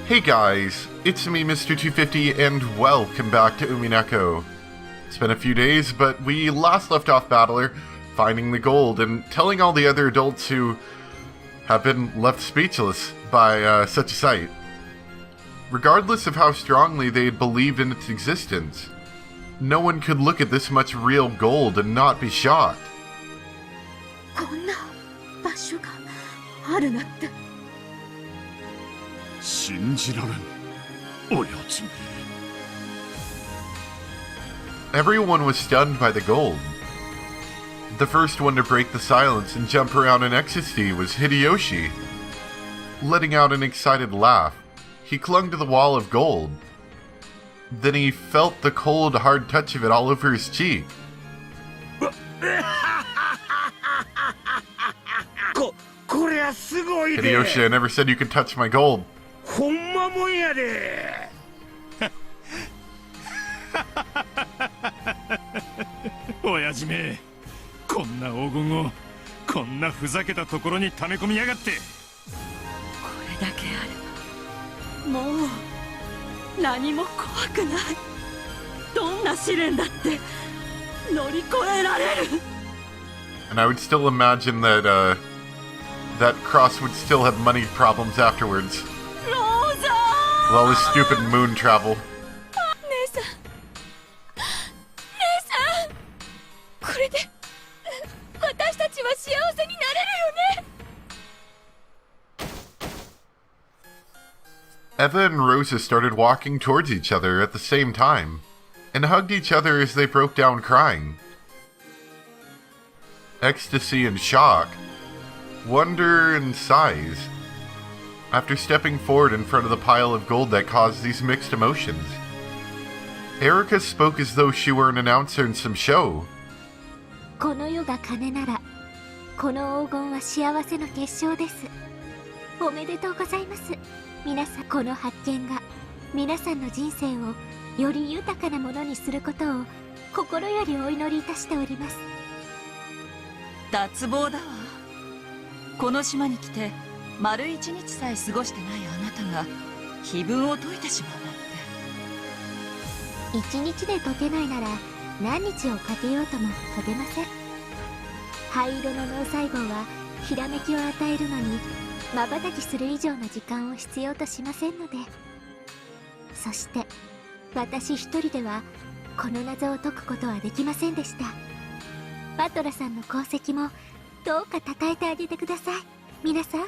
Hey guys, it's me Mr. 250 and welcome back to Umineko. It's been a few days, but we last left off Battler finding the gold and telling all the other adults who have been left speechless by such a sight. Regardless of how strongly they had believed in its existence, no one could look at this much real gold and not be shocked. Everyone was stunned by the gold. The first one to break the silence and jump around in ecstasy was Hideyoshi. Letting out an excited laugh, he clung to the wall of gold. Then he felt the cold, hard touch of it all over his cheek. Hideyoshi, I never said you could touch my gold. And I would still imagine that that Cross would still have money problems afterwards. With all this stupid moon travel. Eva and Rosa started walking towards each other at the same time, and hugged each other as they broke down crying. Ecstasy and shock, wonder and sighs. After stepping forward in front of the pile of gold that caused these mixed emotions, Erica spoke as though she were an announcer in some show. この世が金なら、この黄金は幸せの結晶です。おめでとうございます。皆さん、この発見が皆さんの人生をより豊かなものにすることを心よりお祈りいたしております。脱帽だわ。この島に来て丸一日さえ過ごしてないあなたが碑文を解いてしまうなんて。一日で解けないなら何日をかけようとも解けません。灰色の脳細胞はひらめきを与えるのに瞬きする以上の時間を必要としませんので。そして私一人ではこの謎を解くことはできませんでした。バトラさんの功績もどうか称えてあげてください、皆さん。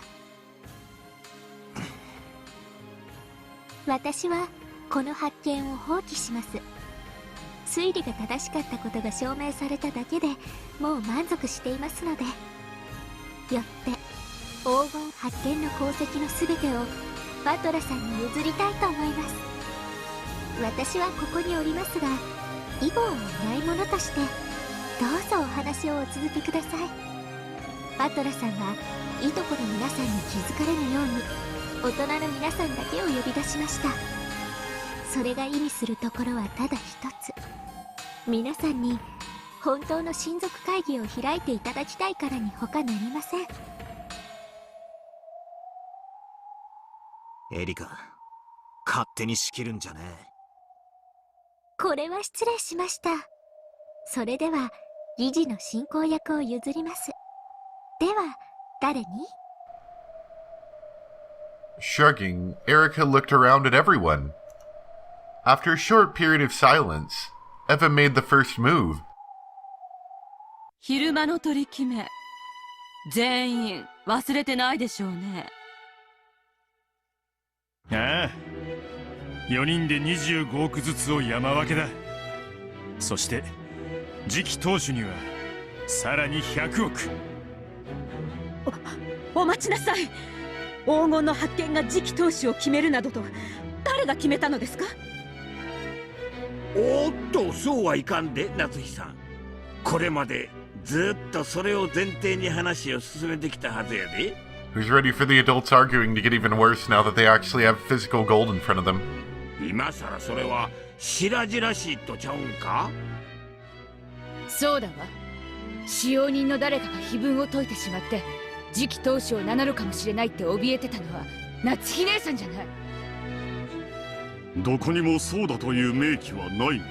私はこの発見を放棄します。推理が正しかったことが証明されただけでもう満足していますので。よって黄金発見の功績のすべてをバトラさんに譲りたいと思います。私はここにおりますが、以後はいないものとしてどうぞお話をお続けください。バトラさんはいとこの皆さんに気づかれぬように大人の皆さんだけを呼び出しました。それが意味するところはただ一つ。皆さんに本当の親族会議を開いていただきたいからに他なりません。エリカ、勝手に仕切るんじゃねえ。これは失礼しました。それでは議事の進行役を譲ります。では誰に？ Shrugging, Erica looked around at everyone. After a short period of silence, Eva made the first move. 昼間の取り決め、全員忘れてないでしょうね。ああ、4人で25億ずつを山分けだ。そして次期当主にはさらに100億。お待ちなさい。黄金の発見が次期当主を決めるなどと誰が決めたのですか？おっと、そうはいかんで、夏日さん。これまでずっとそれを前提に話を進めてきたはずやで。Who's ready for the adults arguing to get even worse now that they actually have physical gold in front of them? 今さらそれは白々しいとちゃうんか？そうだわ。使用人の誰かが碑文を解いてしまって次期当主を名乗るかもしれないって怯えてたのは夏日姉さんじゃない。どこにもそうだという明記はないのに。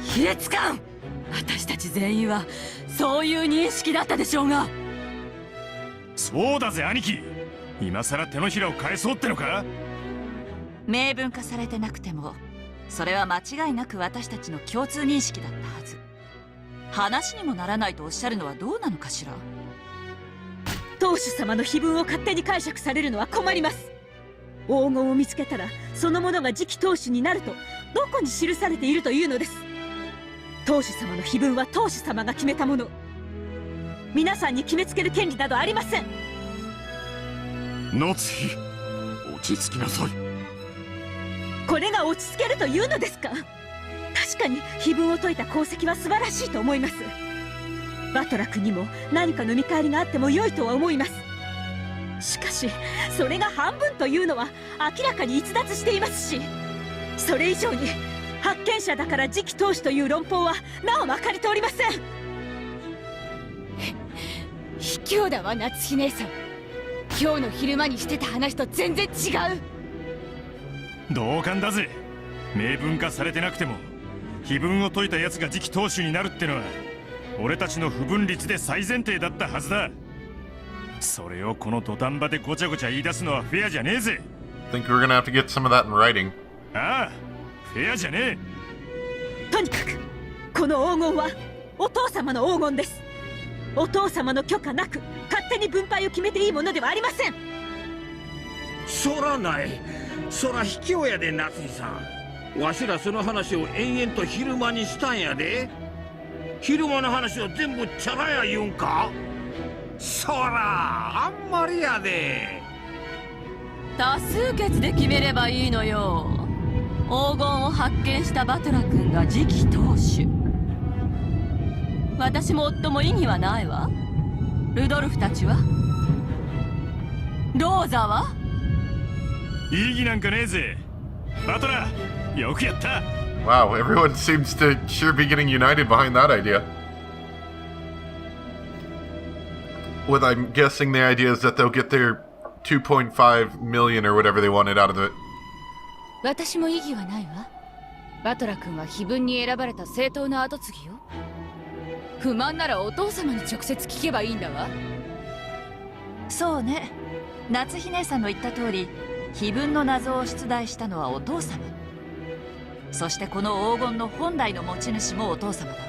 卑劣感。私たち全員はそういう認識だったでしょうが。そうだぜ兄貴、今さら手のひらを返そうってのか。明文化されてなくてもそれは間違いなく私たちの共通認識だったはず。話にもならないとおっしゃるのはどうなのかしら。当主様の碑文を勝手に解釈されるのは困ります。黄金を見つけたらそのものが次期当主になるとどこに記されているというのです。当主様の碑文は当主様が決めたもの。皆さんに決めつける権利などありません。夏日、落ち着きなさい。これが落ち着けるというのですか。確かに碑文を解いた功績は素晴らしいと思います。バトラ君にも何かの見返りがあっても良いとは思います。しかしそれが半分というのは明らかに逸脱していますし、それ以上に発見者だから次期当主という論法はなおまかり通りません。卑怯だわ夏日姉さん。今日の昼間にしてた話と全然違う。同感だぜ。明文化されてなくても碑文を解いたやつが次期当主になるってのは俺たちの不分律で最前提だったはずだ。それをこの土壇場でごちゃごちゃ言い出すのはフェアじゃねえぜ。 Think we're gonna have to get some of that in writing. ああ、フェアじゃねとにかくこの黄金はお父様の黄金です。お父様の許可なく勝手に分配を決めていいものではありません。そらない。そら卑怯やで夏日さん。わしらその話を延々と昼間にしたんやで。昼間の話を全部チャラや言うんか。そらあんまりやで。多数決で決めればいいのよ。黄金を発見したバトラ君が次期当主。私も夫も異議はないわ。ルドルフたちは。ローザは。え。異議なんかねえぜ。バトラー、よくやった。 Wow, everyone seems to sure be getting united behind that idea. What I'm guessing the idea is that they'll get their 2.5 million or whatever they wanted out of it. 私も異議はないわ。バトラ君は碑文に選ばれた正当な跡継ぎよ。不満ならお父様に直接聞けばいいんだわ。そうね。夏日姉さんの言った通り碑文の謎を出題したのはお父様。そしてこの黄金の本来の持ち主もお父様だわ。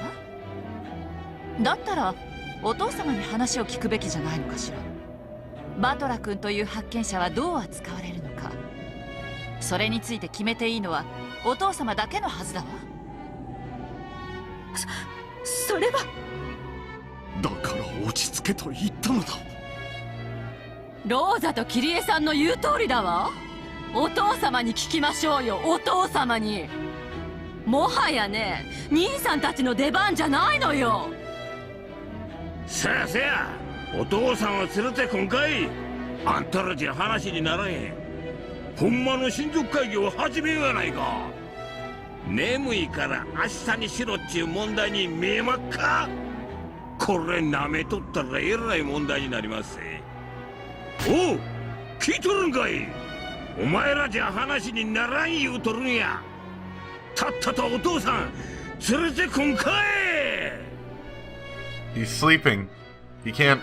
だったらお父様に話を聞くべきじゃないのかしら。バトラ君という発見者はどう扱われるのか、それについて決めていいのはお父様だけのはずだわ。それは。だから落ち着けと言ったのだ。ローザとキリエさんの言う通りだわ。お父様に聞きましょうよ、お父様に。もはやね、兄さんたちの出番じゃないのよ。せやせや、お父さんを連れてこんかい。あんたらじゃ話にならへん。ほんまの親族会議を始めようやないか。眠いから明日にしろっちゅう問題に見えまっか。これ舐めとったらえらい問題になりますぜ。おう、聞いとるんかい。お前らじゃ話にならん言うとるんや。たったとお父さん連れてこんかい。 He's sleeping. He can't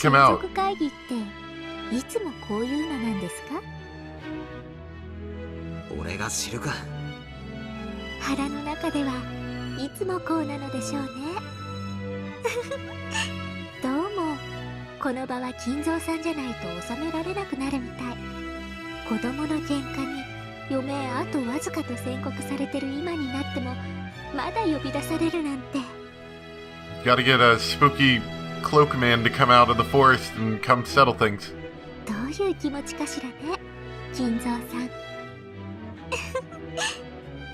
come 親 out. 族会議っていつもこういうのなんですか。俺が知るか。腹の中ではいつもこうなのでしょうね。どうもこの場は金蔵さんじゃないと収められなくなるみたい。子供の喧嘩に余命あとわずかと宣告されてる今になってもまだ呼び出されるなんて。 Gotta get a spooky cloak man to come out of the forest and come settle things. どういう気持ちかしらね、金蔵さん。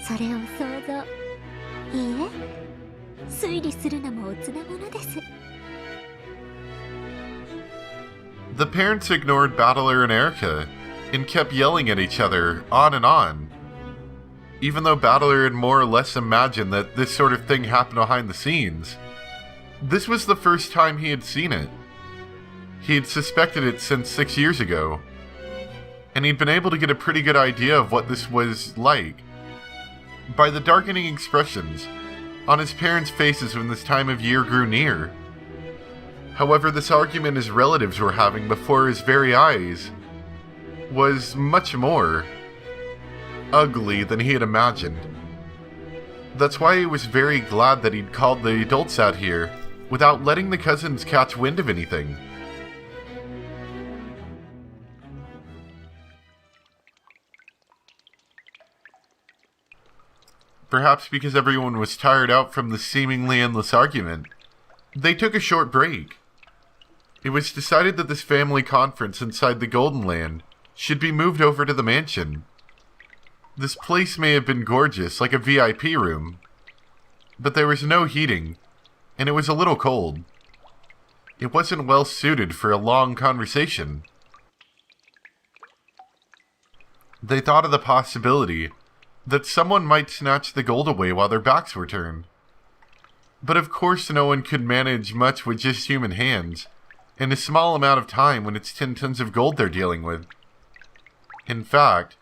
それを想像、いいえ、推理するのもおつなものです。 The parents ignored Battler and Erica and kept yelling at each other on and on. Even though Battler had more or less imagined that this sort of thing happened behind the scenes, this was the first time he had seen it. He had suspected it since 6 years ago. and he'd been able to get a pretty good idea of what this was like by the darkening expressions on his parents' faces when this time of year grew near. However, this argument his relatives were having before his very eyes was much more ugly than he had imagined. That's why he was very glad that he'd called the adults out here without letting the cousins catch wind of anything. Perhaps because everyone was tired out from the seemingly endless argument, they took a short break. It was decided that this family conference inside the Golden Land should be moved over to the mansion. This place may have been gorgeous, like a VIP room, but there was no heating, and it was a little cold. It wasn't well suited for a long conversation. They thought of the possibility that someone might snatch the gold away while their backs were turned. But of course no one could manage much with just human hands, in a small amount of time when it's 10 tons of gold they're dealing with. In fact,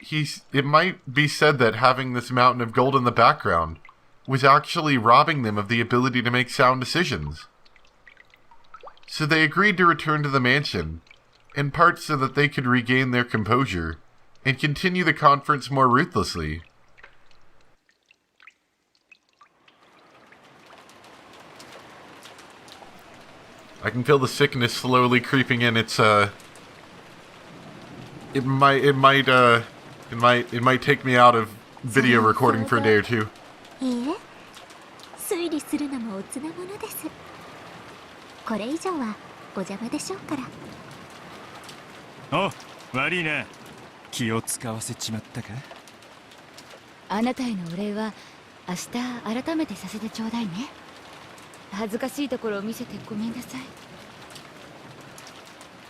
it might be said that having this mountain of gold in the background was actually robbing them of the ability to make sound decisions. So they agreed to return to the mansion, in part so that they could regain their composure and continue the conference more ruthlessly. I can feel the sickness slowly creeping in. It might take me out of video recording for a day or two. いいえ、推理するのもおつなものです。これ以上はお邪魔でしょうから。お、悪いな。気を使わせちまったか。あなたへのお礼は明日改めてさせてちょうだいね。恥ずかしいところを見せてごめんなさい。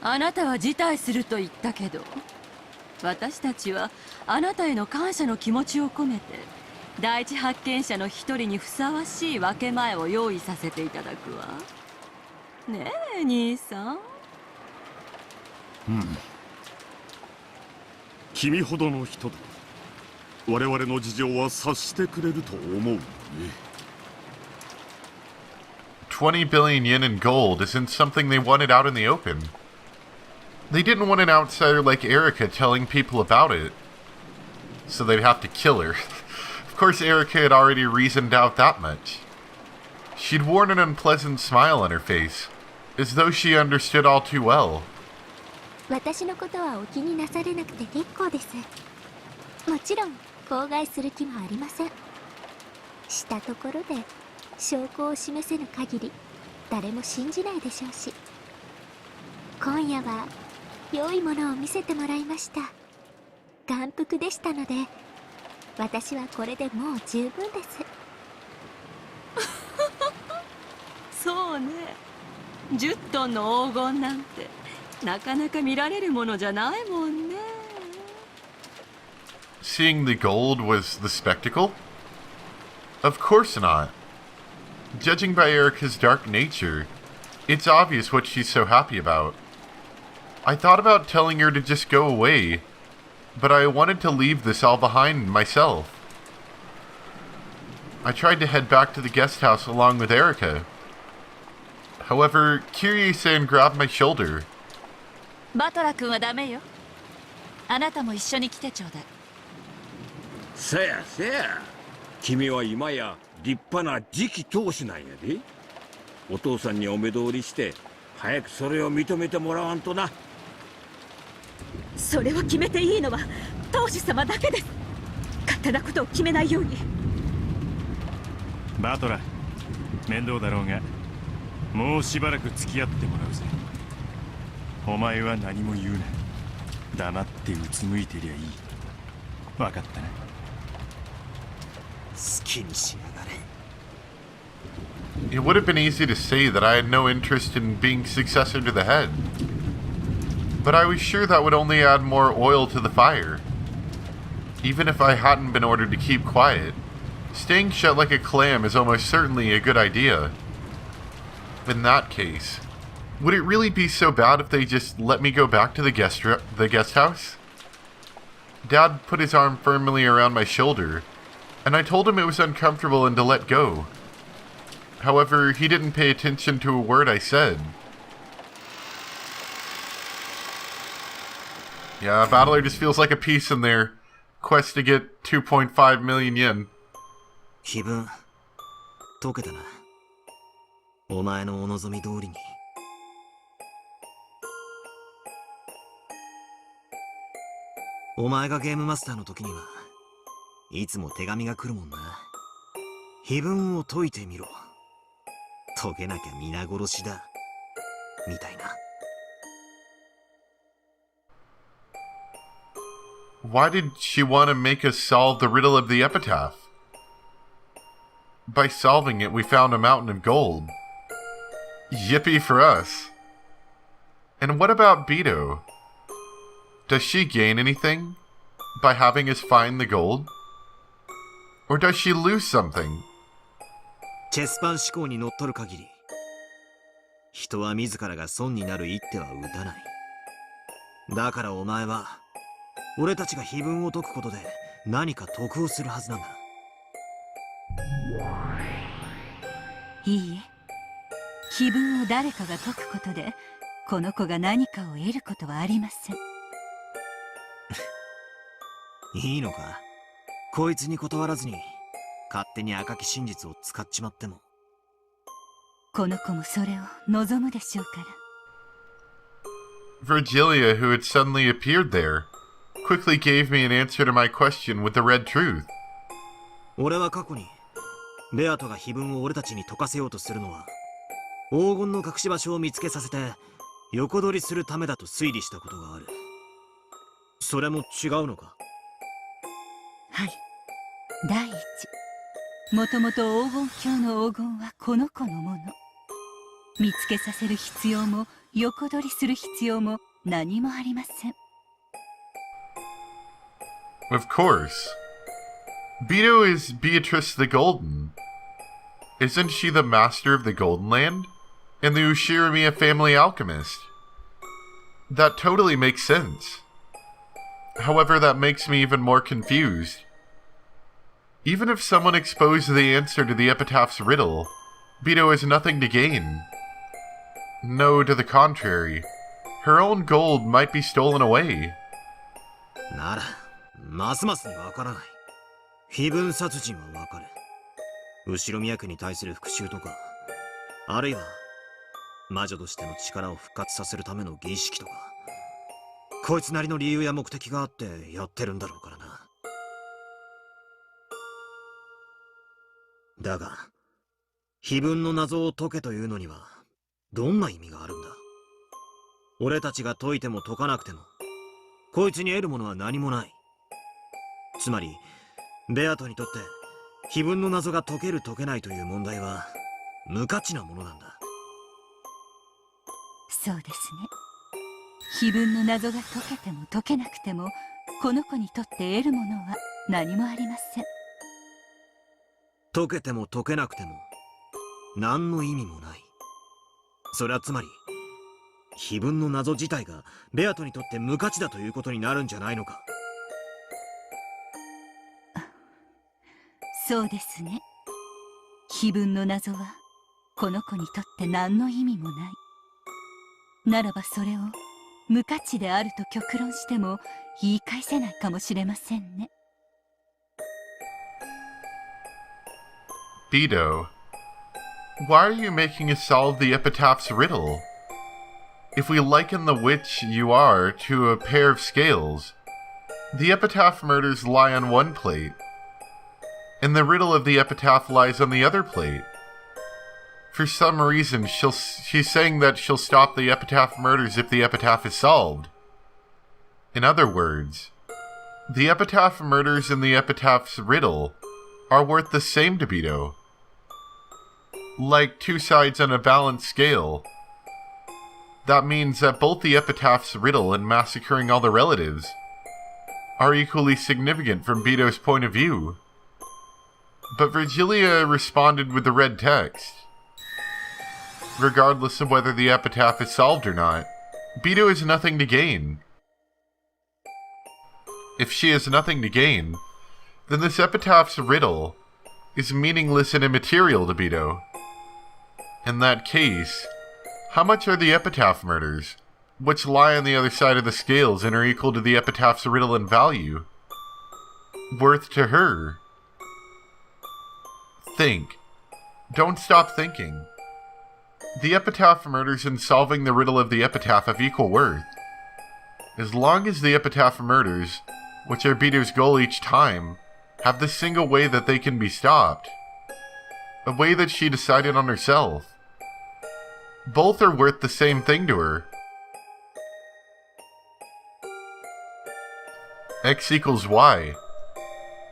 あなたは辞退すると言ったけど、私たちはあなたへの感謝の気持ちを込めて第一発見者の一人にふさわしい分け前を用意させていただくわ。ねえ兄さん。君ほどの人だ。我々の事情は察してくれると思うね。$20 billion yen in gold isn't something they wanted out in the open. They didn't want an outsider like Erica telling people about it, so they'd have to kill her. Of course, Erica had already reasoned out that much. She'd worn an unpleasant smile on her face, as though she understood all too well. 私のことはお気になされなくて結構です。もちろん口外する気もありません。したところで証拠を示せぬ限り誰も信じないでしょうし、今夜は良いものを見せてもらいました。眼福でしたので、私はこれでもう十分です。そうね、10トンの黄金なんてなかなか見られるものじゃないもんね。Seeing the gold was the spectacle? Of course not. Judging by Erica's dark nature, it's obvious what she's so happy about. I thought about telling her to just go away, but I wanted to leave this all behind myself. I tried to head back to the guest house along with Erica. However, Kirie-san grabbed my shoulder. バトラ君はダメよ。あなたも一緒に来てちょうだい。せやせや、君は今や立派な次期当主なんやで。お父さんにお目通りして早くそれを認めてもらわんとな。それを決めていいのは当主様だけです。勝手なことを決めないように。バトラ、面倒だろうがもうしばらく付き合ってもらうぜ。お前は何も言うな。黙ってうつむいてりゃいい。分かったな。好きにしやがれ。 It would have been easy to say that I had no interest in being successor to the head. But I was sure that would only add more oil to the fire. Even if I hadn't been ordered to keep quiet, staying shut like a clam is almost certainly a good idea. In that case, Would it really be so bad if they just let me go back to the guest house? Dad put his arm firmly around my shoulder, and I told him it was uncomfortable and to let go. However, he didn't pay attention to a word I said. Yeah, Battler just feels like a piece in their quest to get 2.5 million yen. 気分解けたな。お前のお望み通りに。お前がゲームマスターの時にはいつも手紙が来るもんな。碑文を解いてみろ。解けなきゃ皆殺しだ。みたいな。Why did she want to make us solve the riddle of the epitaph? By solving it, we found a mountain of gold. Yippee for us. And what about Beto? Does she gain anything by having us find the gold? Or does she lose something? チェスパン思考にのっとる限り、人は自らが損になる一手は打たない。だからお前は、俺たちが碑文を解くことで何か得をするはずなんだ。いいえ、碑文を誰かが解くことで、この子が何かを得ることはありません。いいのか？こいつに断らずに勝手に赤き真実を使っちまっても。この子もそれを望むでしょうから。Virgilia, who had suddenly appeared there, quickly gave me an answer to my question with the red truth. 俺は過去にベアトが碑文を俺たちに解かせようとするのは黄金の隠し場所を見つけさせて横取りするためだと推理したことがある。それも違うのか？はい。第一、もともと黄金鏡の黄金はこの子のもの。見つけさせる必要も横取りする必要も何もありません。Of course. Beto is Beatrice the Golden. Isn't she the master of the Golden Land? And the Ushirimiya family alchemist? That totally makes sense. However, that makes me even more confused. Even if someone exposed the answer to the epitaph's riddle, Beto has nothing to gain. No, to the contrary. Her own gold might be stolen away. なら、ますますにわからない。碑文殺人はわかる。後ろ宮家に対する復讐とか、あるいは魔女としての力を復活させるための儀式とか、こいつなりの理由や目的があってやってるんだろうからな。だが、碑文の謎を解けというのにはどんな意味があるんだ？俺たちが解いても解かなくても、こいつに得るものは何もない。つまり、ベアトにとって碑文の謎が解ける解けないという問題は無価値なものなんだ。そうですね。碑文の謎が解けても解けなくても、この子にとって得るものは何もありません。解けても解けなくても何の意味もない。それはつまり碑文の謎自体がベアトにとって無価値だということになるんじゃないのか？そうですね。碑文の謎はこの子にとって何の意味もない。ならばそれを無価値であると極論しても言い返せないかもしれませんね。Beto, why are you making us solve the epitaph's riddle? If we liken the witch you are to a pair of scales, the epitaph murders lie on one plate, and the riddle of the epitaph lies on the other plate. For some reason, she's saying that she'll stop the epitaph murders if the epitaph is solved. In other words, the epitaph murders and the epitaph's riddle are worth the same to Beto. Like two sides on a balanced scale. That means that both the epitaph's riddle and massacring all the relatives are equally significant from Beto's point of view. But Virgilia responded with the red text. regardless of whether the epitaph is solved or not. Beto has nothing to gain. If she has nothing to gain, then this epitaph's riddle is meaningless and immaterial to Beto. In that case, how much are the epitaph murders, which lie on the other side of the scales and are equal to the epitaph's riddle in value, worth to her? Think. Don't stop thinking. The epitaph murders and solving the riddle of the epitaph have equal worth. As long as the epitaph murders, which are Beto's goal each time, have the single way that they can be stopped. A way that she decided on herself. Both are worth the same thing to her. X equals Y.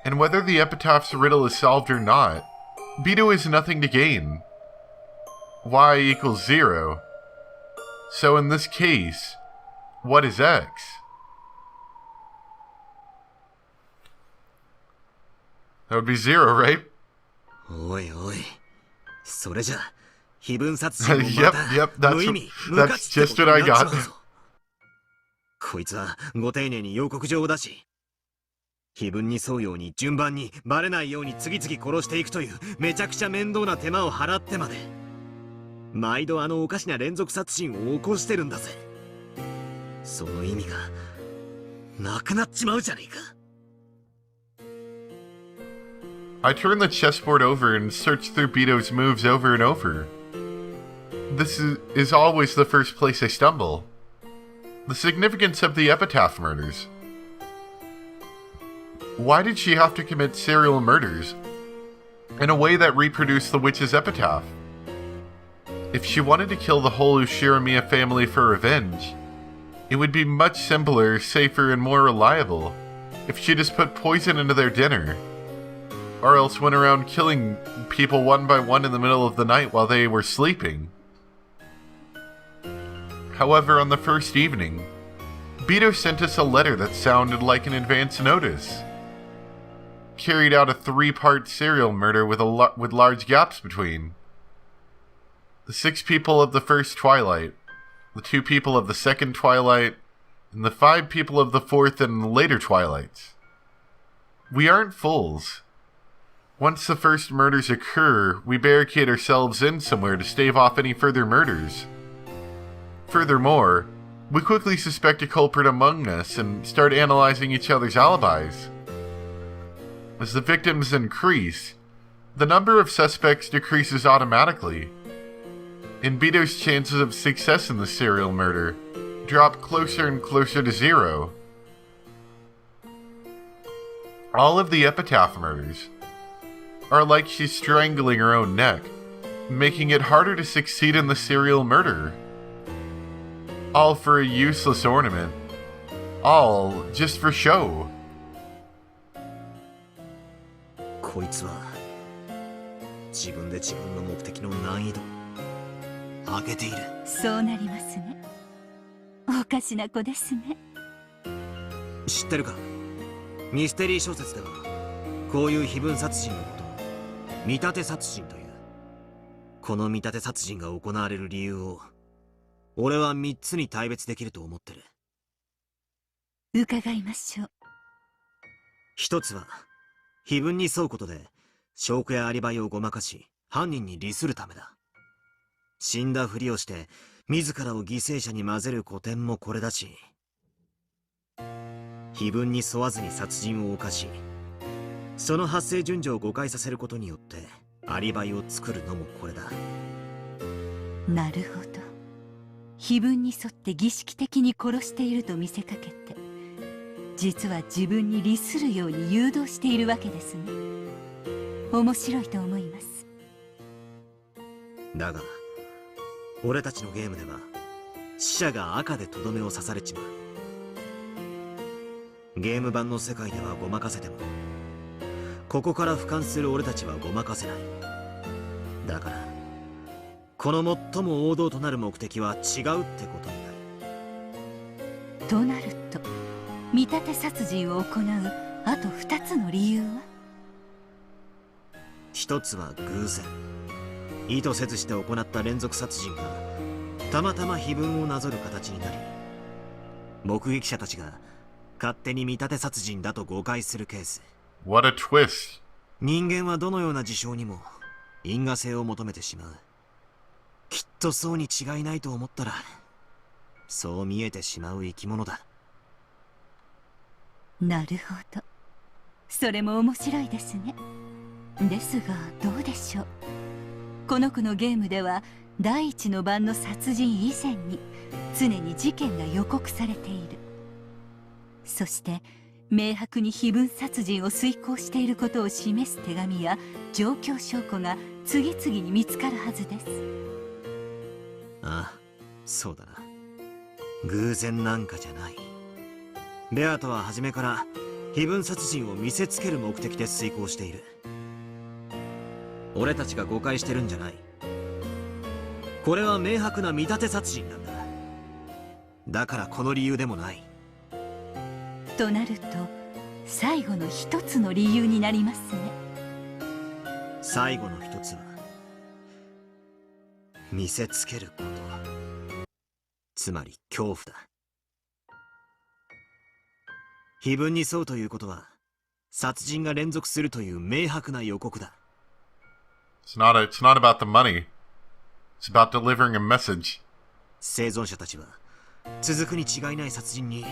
And whether the epitaph's riddle is solved or not, Beto has nothing to gain. Y equals 0. So in this case, what is X? That would be 0, right? おいおい、それじゃ非分殺人もま Yep, た yep, 無意味 that's 無価値って just こと what I になっちま got. うぞ。こいつはご丁寧に予告状を出し、非分に沿うように順番にバレないように次々殺していくというめちゃくちゃ面倒な手間を払ってまで、毎度あのおかしな連続殺人を起こしてるんだぜ。その意味がなくなっちまうじゃねえか。I turn the chessboard over and search through Beto's moves over and over. This is always the first place I stumble. The significance of the epitaph murders. Why did she have to commit serial murders in a way that reproduced the witch's epitaph? If she wanted to kill the whole Ushiramiya family for revenge, it would be much simpler, safer, and more reliable if she just put poison into their dinner, or else went around killing people one by one in the middle of the night while they were sleeping. However, on the first evening, Beto sent us a letter that sounded like an advance notice. Carried out a 3-part serial murder with large gaps between. The 6 people of the first twilight, the 2 people of the second twilight, and the 5 people of the fourth and later twilights. We aren't fools. Once the first murders occur, we barricade ourselves in somewhere to stave off any further murders. Furthermore, we quickly suspect a culprit among us and start analyzing each other's alibis. As the victims increase, the number of suspects decreases automatically, and Beto's chances of success in the serial murder drop closer and closer to 0. All of the epitaph murders are like she's strangling her own neck, making it harder to succeed in the serial murder. All for a useless ornament. All just for show. こいつは自分で自分の目的の難易度を上げている。そうなりますね。おかしな子ですね。知ってるか、ミステリー小説ではこういう非分殺人のことを見立て殺人という。この見立て殺人が行われる理由を俺は3つに大別できると思ってる。伺いましょう。一つは非分に沿うことで証拠やアリバイをごまかし犯人に利するためだ。死んだふりをして自らを犠牲者に混ぜる古典もこれだし、非分に沿わずに殺人を犯し、その発生順序を誤解させることによってアリバイを作るのもこれだ。なるほど。非分に沿って儀式的に殺していると見せかけて、実は自分に利するように誘導しているわけですね。面白いと思います。だが俺たちのゲームでは死者が赤でとどめを刺されちまう。ゲーム版の世界ではごまかせても、ここから俯瞰する俺たちはごまかせない。だからこの最も王道となる目的は違うってことになる。となると見立て殺人を行うあと2つの理由は？一つは偶然、意図せずして行った連続殺人がたまたま碑文をなぞる形になり、目撃者たちが勝手に見立て殺人だと誤解するケース。 What a twist. 人間はどのような事象にも因果性を求めてしまう。きっとそうに違いないと思ったら、そう見えてしまう生き物だ。なるほど、それも面白いですね。ですがどうでしょう。この子のゲームでは第一の晩の殺人以前に常に事件が予告されている。そして明白に非分殺人を遂行していることを示す手紙や状況証拠が次々に見つかるはずです。ああ、そうだな。偶然なんかじゃない。ベアとは初めから非分殺人を見せつける目的で遂行している。俺たちが誤解してるんじゃない。これは明白な見立て殺人なんだ。だからこの理由でもない。となると最後の一つの理由になりますね。最後の一つは見せつけること、つまり恐怖だ。碑文に沿うということは殺人が連続するという明白な予告だ。It's not about the money. It's about delivering a message. 生存者たちは続くに違いない殺人に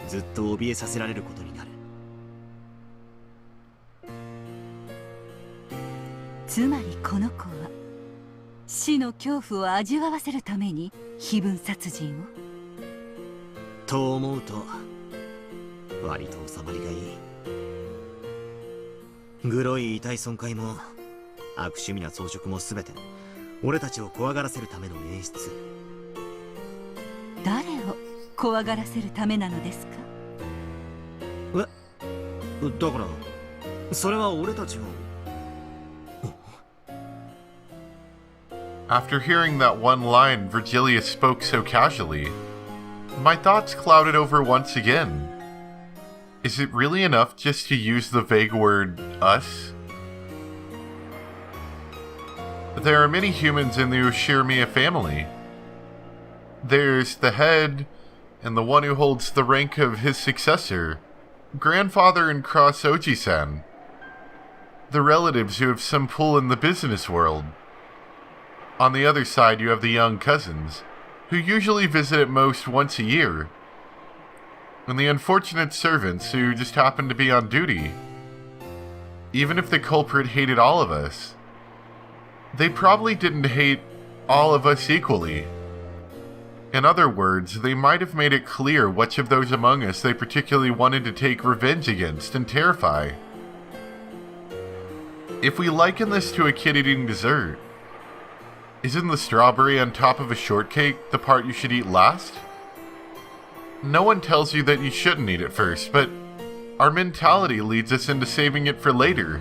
ずっと怯えさせられることになる。つまりこの子は死の恐怖を味わわせるために非分殺人を。と思うと割と収まりがいい。グロい遺体損壊も悪趣味な装飾も全て俺たちを怖がらせるための演出。誰を怖がらせるためなのですか。だからそれは俺たちを。After hearing that one line Virgilia spoke so casually, my thoughts clouded over once again. Is it really enough just to use the vague word us? There are many humans in the Ushirimiya family. There's the head, and the one who holds the rank of his successor, grandfather and Cross Oji-san. The relatives who have some pull in the business world. On the other side, you have the young cousins, who usually visit at most once a year. And the unfortunate servants who just happen to be on duty. Even if the culprit hated all of us, they probably didn't hate all of us equally. In other words, they might have made it clear which of those among us they particularly wanted to take revenge against and terrify. If we liken this to a kid eating dessert, isn't the strawberry on top of a shortcake the part you should eat last? No one tells you that you shouldn't eat it first, but our mentality leads us into saving it for later.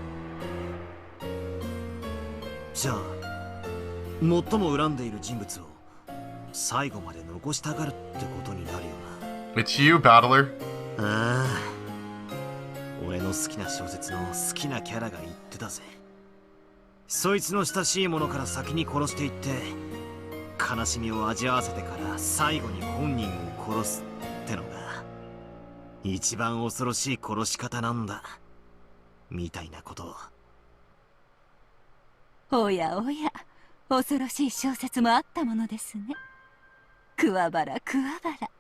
じゃあ最も恨んでいる人物を最後まで残したがるってことになるよな。 It's you, Battler. ああ、俺の好きな小説の好きなキャラが言ってたぜ。そいつの親しいものから先に殺していって悲しみを味わわせてから最後に本人を殺すってのが一番恐ろしい殺し方なんだみたいなことを。おやおや、恐ろしい小説もあったものですね。桑原桑原。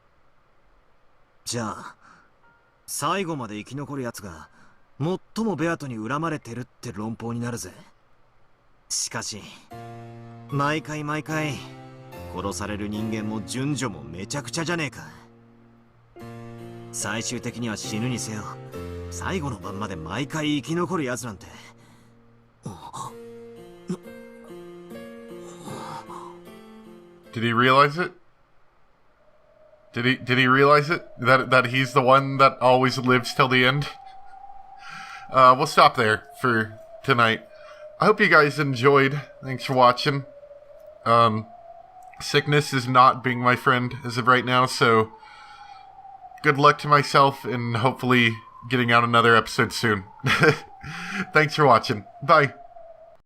じゃあ最後まで生き残るやつが最もベアトに恨まれてるって論法になるぜ。しかし毎回殺される人間も順序もめちゃくちゃじゃねえか。最終的には死ぬにせよ最後の晩まで毎回生き残るやつなんて。Did he realize it? Did he realize it? That he's the one that always lives till the end? We'll stop there for tonight. I hope you guys enjoyed. Thanks for watching. Sickness is not being my friend as of right now, so good luck to myself and hopefully getting out another episode soon. Thanks for watching. Bye.